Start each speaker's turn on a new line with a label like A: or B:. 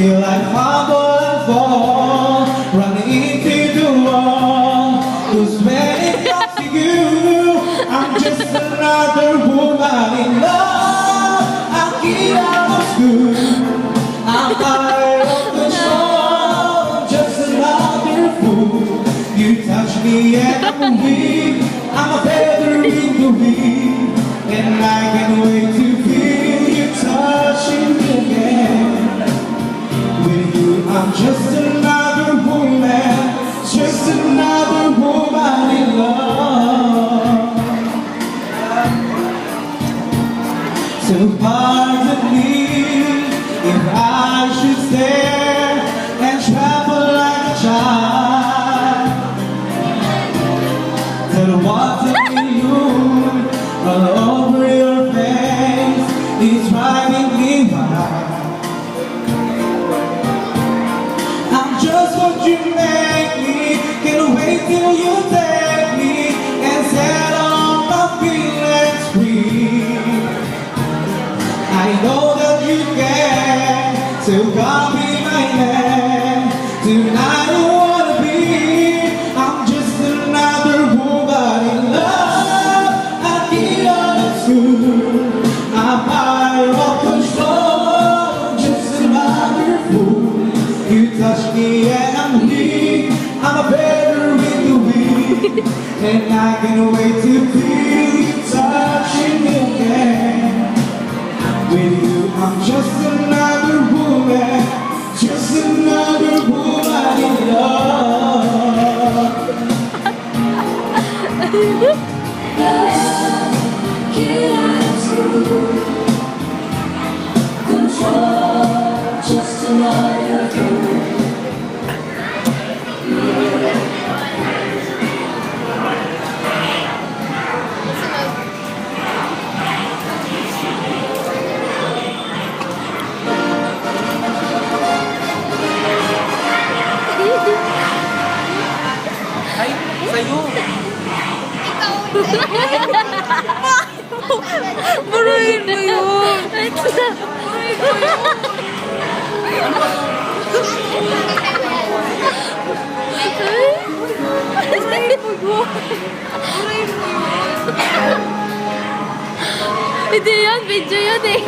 A: feel like fumble and fall, running into the wall. 'Cause when it comes to you, I'm just another woman in love. I'm kid out of school, I'm out of control, just another fool. You touch me and I'm weak, I'm a feather in the wind, and I can't wait to feel you touching me again. With you, I'm just another woman, just another woman in love. So pardon me if I should stare and travel like a child. The water in you all over your face is driving me wild. I'm just what you make me, can't wait till you take me and set all my feelings free. I know that you can, so come be my man. Tonight I wanna be, I'm just another woman in love. I get out of school, I'm out of control, just another fool. You touch me and I'm weak, I'm a better in the wind, and I can't wait to feel you touching me again. With you, I'm just another woman, just another woman in love.
B: Control, just another fool.
C: Ay, sa'yo.
D: Buruin mo yun! Hindi yan, video yun eh.